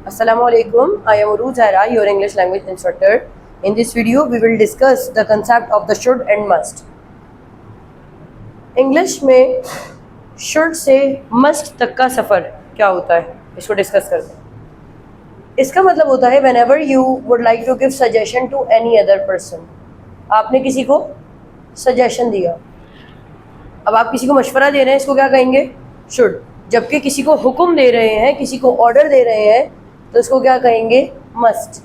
Assalamualaikum. I am Uruj Zaira, your English language instructor. In this video, we will discuss the concept of the should and must. English में should से must तक का सफ़र क्या होता है, इसको discuss करते हैं। इसका मतलब होता है whenever you would like to give suggestion to any other person. आपने किसी को सजेशन दिया, अब आप किसी को मशवरा दे रहे हैं, इसको क्या कहेंगे? शुड। जबकि किसी को हुक्म दे रहे हैं, किसी को ऑर्डर दे रहे हैं, तो इसको क्या कहेंगे? मस्ट।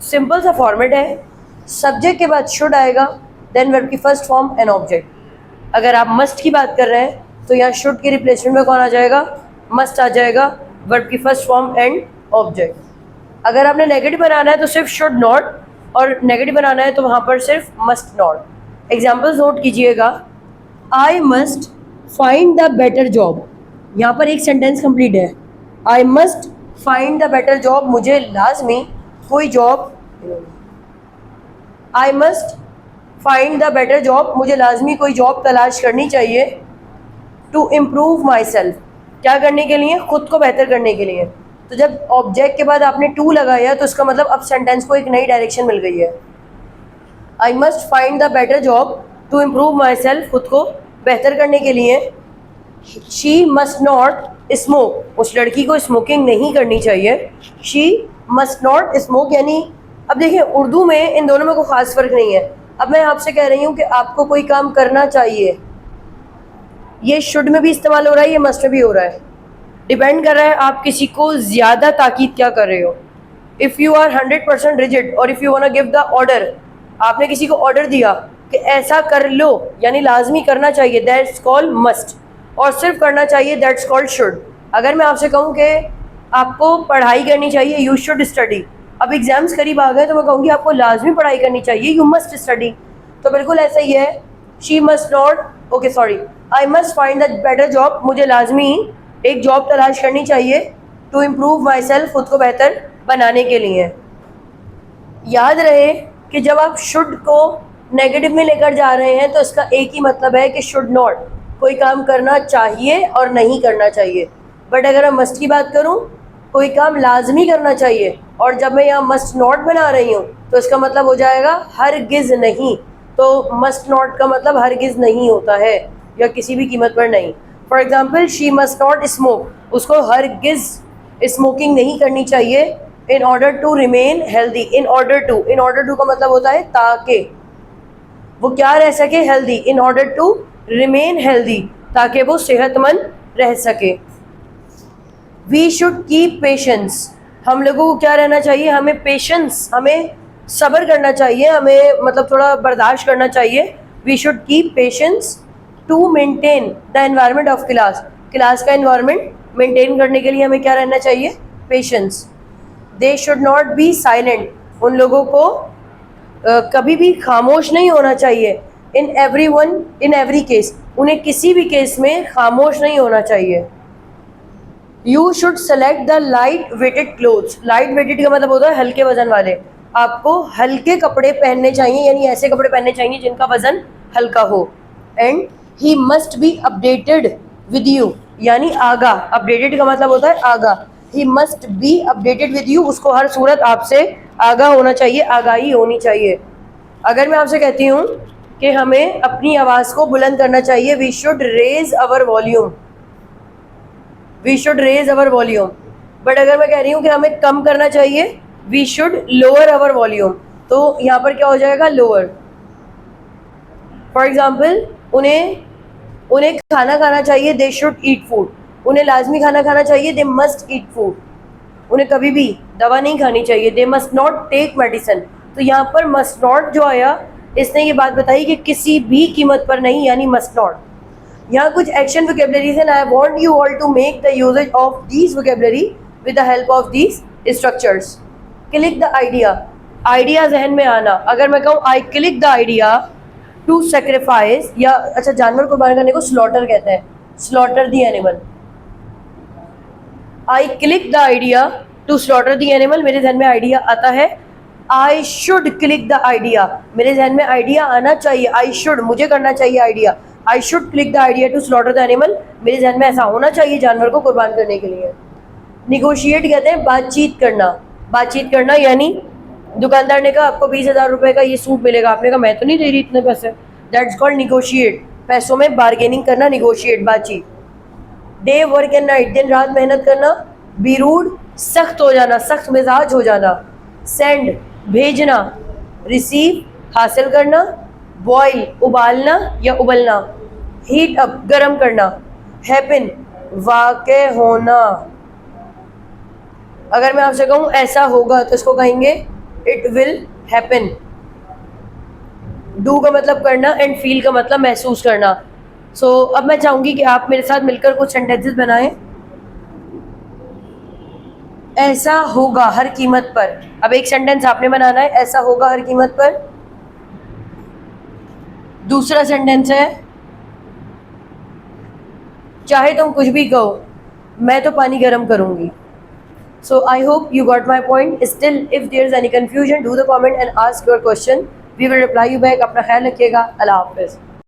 सिंपल सा फॉर्मेट है, सब्जेक्ट के बाद शुड आएगा, देन वर्ब की फर्स्ट फॉर्म एन ऑब्जेक्ट। अगर आप मस्ट की बात कर रहे हैं तो यहाँ शुड की रिप्लेसमेंट में कौन आ जाएगा? मस्ट आ जाएगा, वर्ब की फर्स्ट फॉर्म एंड ऑब्जेक्ट। अगर आपने नेगेटिव बनाना है तो सिर्फ शुड नॉट, और नेगेटिव बनाना है तो वहाँ पर सिर्फ मस्ट नॉट। एग्जाम्पल्स नोट कीजिएगा। आई must find the better job, यहाँ पर एक सेंटेंस कंप्लीट है। I must find the better job, मुझे लाजमी कोई job, I must find the better job, मुझे लाजमी कोई जॉब तलाश करनी चाहिए। टू इम्प्रूव माई सेल्फ, क्या करने के लिए? खुद को बेहतर करने के लिए। तो जब ऑब्जेक्ट के बाद आपने टू लगाया तो उसका मतलब अब सेंटेंस को एक नई डायरेक्शन मिल गई है। I must find the better job to improve myself, खुद को बेहतर करने के लिए। शी मस्ट नॉट स्मोक, उस लड़की को स्मोकिंग नहीं करनी चाहिए। शी मस्ट नॉट स्मोक, यानी अब देखिए उर्दू में इन दोनों में कोई ख़ास फ़र्क नहीं है। अब मैं आपसे कह रही हूँ कि आपको कोई काम करना चाहिए, ये शुड में भी इस्तेमाल हो रहा है, ये मस्ट में भी हो रहा है। डिपेंड कर रहा है आप किसी को ज़्यादा ताकीद क्या कर रहे हो। इफ़ यू आर 100% रिजिड और if you want to give the order, आपने किसी को ऑर्डर दिया कि ऐसा कर लो, यानी लाजमी करना चाहिए, दैट्स कॉल्ड मस्ट। और सिर्फ करना चाहिए, दैट्स कॉल्ड शुड। अगर मैं आपसे कहूँ कि आपको पढ़ाई करनी चाहिए, यू शुड स्टडी, अब एग्जाम्स करीब आ गए तो मैं कहूँगी आपको लाजमी पढ़ाई करनी चाहिए, यू मस्ट स्टडी। तो बिल्कुल ऐसा ही है। She must not, okay sorry, I must find the better job, मुझे लाजमी एक जॉब तलाश करनी चाहिए। टू इम्प्रूव माई सेल्फ, खुद को बेहतर बनाने के लिए। याद रहे कि जब आप शुड को नेगेटिव में लेकर जा रहे हैं तो इसका एक ही मतलब है कि शुड नॉट, कोई काम करना चाहिए और नहीं करना चाहिए। बट अगर मैं मस्ट की बात करूं, कोई काम लाजमी करना चाहिए, और जब मैं यहाँ मस्ट नॉट बना रही हूँ तो इसका मतलब हो जाएगा हरगिज़ नहीं। तो मस्ट नॉट का मतलब हरगिज़ नहीं होता है, या किसी भी कीमत पर नहीं। For example, she must not smoke, उसको हरगिज़ स्मोकिंग नहीं करनी चाहिए। In order to remain healthy, in order to का मतलब होता है ताकि वो क्या रह सके? Healthy. In order to remain healthy, ताकि वो सेहतमंद रह सके। वी शुड कीप पेशेंस, हम लोगों को क्या रहना चाहिए? हमें पेशेंस, हमें सब्र करना चाहिए, हमें मतलब थोड़ा बर्दाश्त करना चाहिए। We should keep patience to maintain the environment of class, class का एनवायरनमेंट मेंटेन करने के लिए हमें क्या रहना चाहिए? Patience. They should not be silent, उन लोगों को कभी भी खामोश नहीं होना चाहिए। इन एवरी केस, उन्हें किसी भी केस में खामोश नहीं होना चाहिए। You should select the light weighted clothes, light weighted का मतलब होता है हल्के वजन वाले। आपको हल्के कपड़े पहनने चाहिए, यानी ऐसे कपड़े पहनने चाहिए जिनका वजन हल्का हो। And he must be updated with you, यानी आगा, अपडेटेड का मतलब होता है आगा। He must be updated with you, उसको हर सूरत आपसे आगा होना चाहिए, आगाही होनी चाहिए। अगर मैं आपसे कहती हूँ कि हमें अपनी आवाज़ को बुलंद करना चाहिए, we should raise our volume, we should raise our volume. But अगर मैं कह रही हूँ कि हमें कम करना चाहिए, we should lower our volume, तो यहाँ पर क्या हो जाएगा? लोअर। फॉर एग्जाम्पल, उन्हें खाना खाना चाहिए, दे शुड ईट फूड, उन्हें लाजमी खाना खाना चाहिए, दे मस्ट ईट फूड। उन्हें कभी भी दवा नहीं खानी चाहिए, they must not take medicine. तो यहाँ पर मस्ट नॉट जो आया, इसने ये बात बताई कि किसी भी कीमत पर नहीं, यानी मस्ट नॉट। यहाँ कुछ एक्शन वोकैबुलरीज हैं, I want you all to make the usages of these vocabulary with the help of these structures. Click the idea, idea जहन में आना। अगर मैं कहूँ I click the idea to sacrifice, या अच्छा जानवर कुर्बान करने को स्लॉटर कहते हैं, slaughter the animal. I click the idea to slaughter the animal, मेरे जहन में आइडिया आता है। I should click the idea, मेरे जहन में आइडिया आना चाहिए। आई शुड, मुझे करना चाहिए idea. I should click the idea to slaughter the animal, मेरे जहन में ऐसा होना चाहिए जानवर को कुर्बान करने के लिए। निगोशिएट कहते हैं बातचीत करना यानी दुकानदार ने कहा आपको 20,000 रुपए का ये सूट मिलेगा, आपने कहा मैं तो नहीं दे रही इतने पैसे, दैट्स कॉल्ड निगोशिएट। पैसों में बार्गेनिंग करना, निगोशिएट, बातचीत। डे वर्क एंड नाइट, दिन रात मेहनत करना। बी रूड, सख्त हो जाना, सख्त मिजाज हो जाना। सेंड, भेजना। रिसीव, हासिल करना। बॉयल, उबालना या उबलना। हीट अप, गर्म करना। हैपन, वाक़े होना। अगर मैं आपसे कहूँ ऐसा होगा तो इसको कहेंगे इट विल हैपन। डू का मतलब करना एंड फील का मतलब महसूस करना। सो अब मैं चाहूंगी कि आप मेरे साथ मिलकर कुछ सेंटेंसेस बनाएं। ऐसा होगा हर कीमत पर। अब एक सेंटेंस आपने बनाना है, ऐसा होगा हर कीमत पर। दूसरा सेंटेंस है चाहे तुम कुछ भी कहो मैं तो पानी गर्म करूंगी। So I hope you got my point. Still, if there is any confusion, do the comment and ask your question. We will reply you back. अपना ख्याल रखिएगा। अल्लाह हाफिज़।